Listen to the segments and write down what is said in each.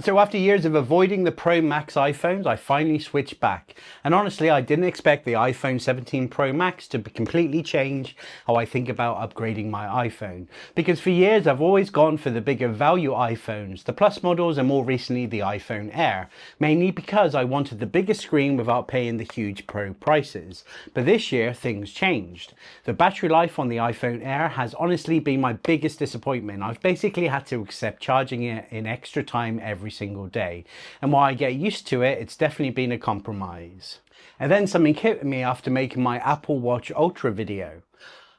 So after years of avoiding the Pro Max iPhones, I finally switched back. And honestly, I didn't expect the iPhone 17 Pro Max to completely change how I think about upgrading my iPhone. Because for years, I've always gone for the bigger value iPhones, the Plus models, and more recently the iPhone Air, mainly because I wanted the bigger screen without paying the huge Pro prices. But this year, things changed. The battery life on the iPhone Air has honestly been my biggest disappointment. I've basically had to accept charging it in extra time every single day, and while I get used to it, it's definitely been a compromise. And then something hit me after making my Apple Watch Ultra video.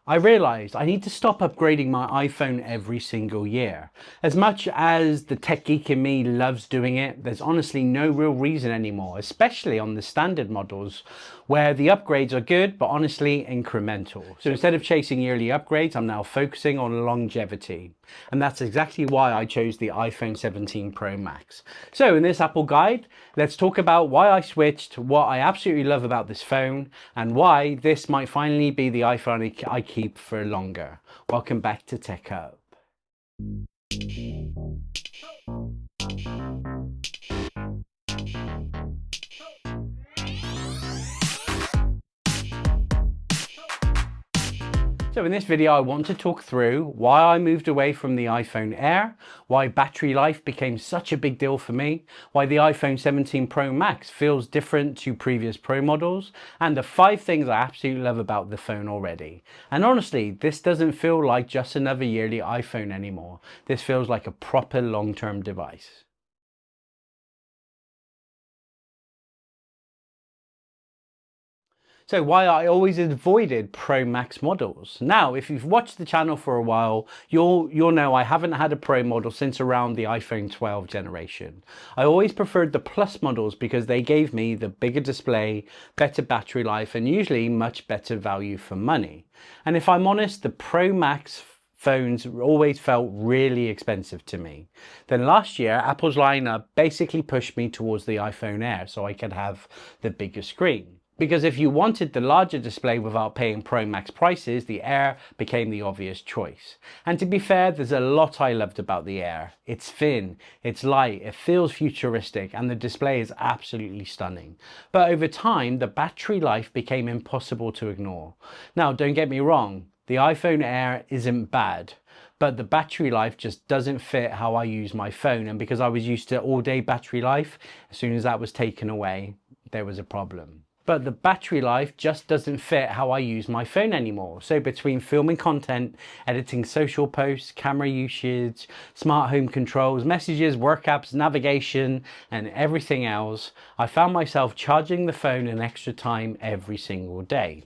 I realized I need to stop upgrading my iPhone every single year. As much as the tech geek in me loves doing it, there's honestly no real reason anymore, especially on the standard models where the upgrades are good, but honestly incremental. So instead of chasing yearly upgrades, I'm now focusing on longevity. And that's exactly why I chose the iPhone 17 Pro Max. So in this Apple guide, let's talk about why I switched, what I absolutely love about this phone, and why this might finally be the iPhone I keep for longer. Welcome back to Tech Hub. So in this video, I want to talk through why I moved away from the iPhone Air, why battery life became such a big deal for me, why the iPhone 17 Pro Max feels different to previous Pro models, and the 5 things I absolutely love about the phone already. And honestly, this doesn't feel like just another yearly iPhone anymore. This feels like a proper long-term device. So why I always avoided Pro Max models. Now, if you've watched the channel for a while, you'll know I haven't had a Pro model since around the iPhone 12 generation. I always preferred the Plus models because they gave me the bigger display, better battery life, and usually much better value for money. And if I'm honest, the Pro Max phones always felt really expensive to me. Then last year, Apple's lineup basically pushed me towards the iPhone Air so I could have the bigger screen. Because if you wanted the larger display without paying Pro Max prices, the Air became the obvious choice. And to be fair, there's a lot I loved about the Air. It's thin, it's light, it feels futuristic, and the display is absolutely stunning. But over time, the battery life became impossible to ignore. Now, don't get me wrong, the iPhone Air isn't bad, but the battery life just doesn't fit how I use my phone. And because I was used to all-day battery life, as soon as that was taken away, there was a problem. But the battery life just doesn't fit how I use my phone anymore. So between filming content, editing social posts, camera usage, smart home controls, messages, work apps, navigation, and everything else, I found myself charging the phone an extra time every single day.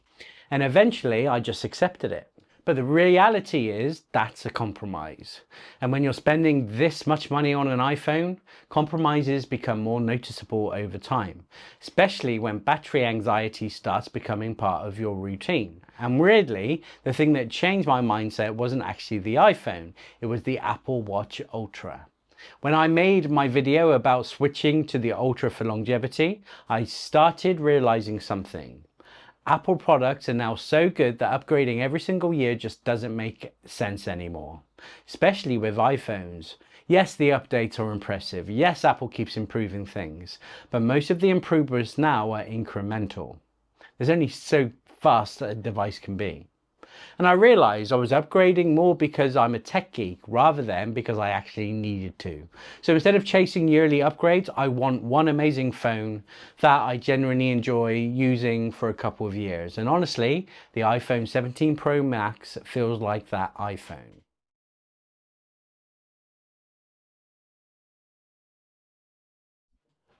And eventually I just accepted it. But the reality is that's a compromise. And when you're spending this much money on an iPhone, compromises become more noticeable over time, especially when battery anxiety starts becoming part of your routine. And weirdly, the thing that changed my mindset wasn't actually the iPhone, it was the Apple Watch Ultra. When I made my video about switching to the Ultra for longevity, I started realizing something. Apple products are now so good that upgrading every single year just doesn't make sense anymore, especially with iPhones. Yes, the updates are impressive. Yes, Apple keeps improving things, but most of the improvements now are incremental. There's only so fast that a device can be. And I realized I was upgrading more because I'm a tech geek rather than because I actually needed to. So instead of chasing yearly upgrades, I want one amazing phone that I genuinely enjoy using for a couple of years. And honestly, the iPhone 17 Pro Max feels like that iPhone.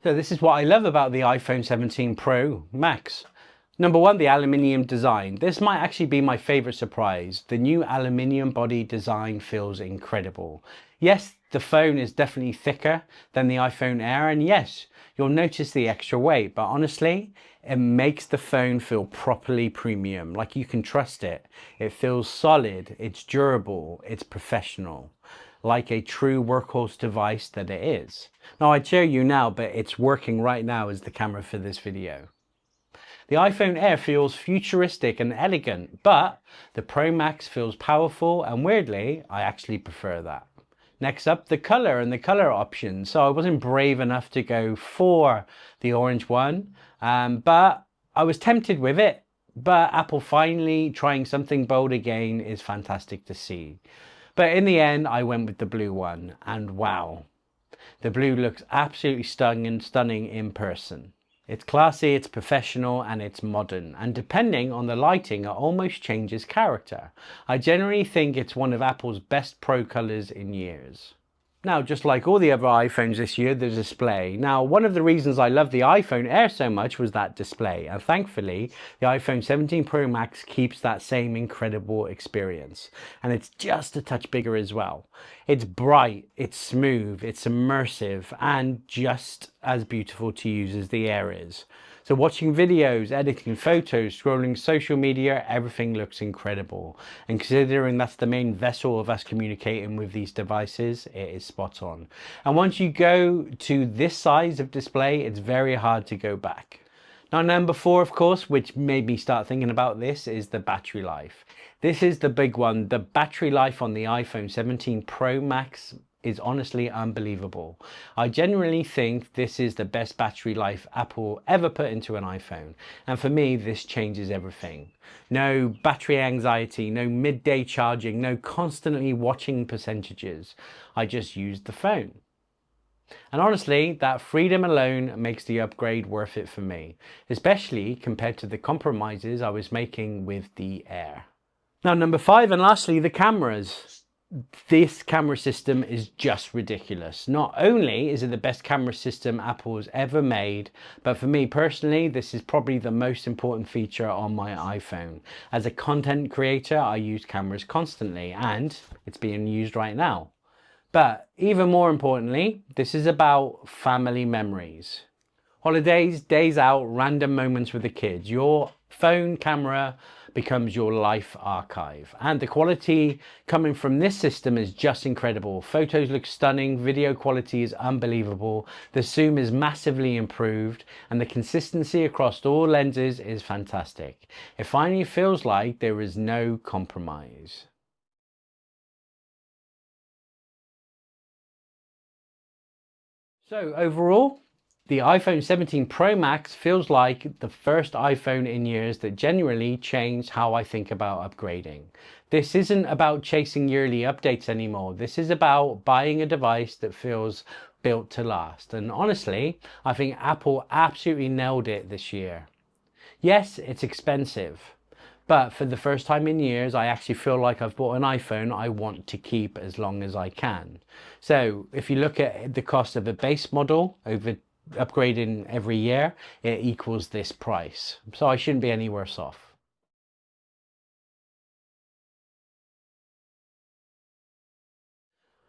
So this is what I love about the iPhone 17 Pro Max. Number one, the aluminium design. This might actually be my favorite surprise. The new aluminium body design feels incredible. Yes, the phone is definitely thicker than the iPhone Air, and yes, you'll notice the extra weight, but honestly, it makes the phone feel properly premium, like you can trust it. It feels solid, it's durable, it's professional, like a true workhorse device that it is. Now, I'd show you now, but it's working right now as the camera for this video. The iPhone Air feels futuristic and elegant, but the Pro Max feels powerful, and weirdly, I actually prefer that. Next up, the color and the color options. So I wasn't brave enough to go for the orange one, but I was tempted with it. But Apple finally trying something bold again is fantastic to see. But in the end, I went with the blue one, and wow, the blue looks absolutely stunning in person. It's classy, it's professional, and it's modern, and depending on the lighting, it almost changes character. I generally think it's one of Apple's best pro colors in years. Now, just like all the other iPhones this year, the display. Now, one of the reasons I love the iPhone Air so much was that display. And thankfully, the iPhone 17 Pro Max keeps that same incredible experience. And it's just a touch bigger as well. It's bright, it's smooth, it's immersive, and just as beautiful to use as the Air is. So watching videos, editing photos, scrolling social media, everything looks incredible. And considering that's the main vessel of us communicating with these devices, it is spot on. And once you go to this size of display, it's very hard to go back. Now, number 4, of course, which made me start thinking about this, is the battery life. This is the big one. The battery life on the iPhone 17 Pro Max is honestly unbelievable. I genuinely think this is the best battery life Apple ever put into an iPhone. And for me, this changes everything. No battery anxiety, no midday charging, no constantly watching percentages. I just used the phone. And honestly, that freedom alone makes the upgrade worth it for me, especially compared to the compromises I was making with the Air. Now, number 5, and lastly, the cameras. This camera system is just ridiculous. Not only is it the best camera system Apple has ever made, but for me personally, this is probably the most important feature on my iPhone. As a content creator, I use cameras constantly, and it's being used right now. But even more importantly, this is about family memories. Holidays, days out, random moments with the kids. Your phone camera becomes your life archive. And the quality coming from this system is just incredible. Photos look stunning, video quality is unbelievable, the zoom is massively improved, and the consistency across all lenses is fantastic. It finally feels like there is no compromise. So overall, the iPhone 17 Pro Max feels like the first iPhone in years that genuinely changed how I think about upgrading. This isn't about chasing yearly updates anymore. This is about buying a device that feels built to last. And honestly, I think Apple absolutely nailed it this year. Yes, it's expensive, but for the first time in years, I actually feel like I've bought an iPhone I want to keep as long as I can. So if you look at the cost of a base model over upgrading every year, it equals this price. So I shouldn't be any worse off.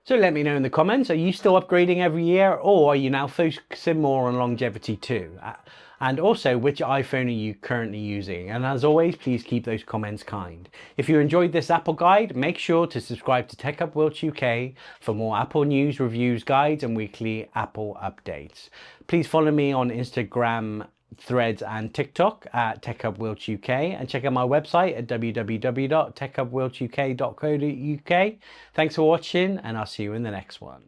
So let me know in the comments, are you still upgrading every year, or are you now focusing more on longevity too? And also, which iPhone are you currently using? And as always, please keep those comments kind. If you enjoyed this Apple guide, make sure to subscribe to Tech Up Wilts UK for more Apple news, reviews, guides, and weekly Apple updates. Please follow me on Instagram, Threads, and TikTok at TechHubWilts UK, and check out my website at www.techhubwiltsuk.co.uk. Thanks for watching, and I'll see you in the next one.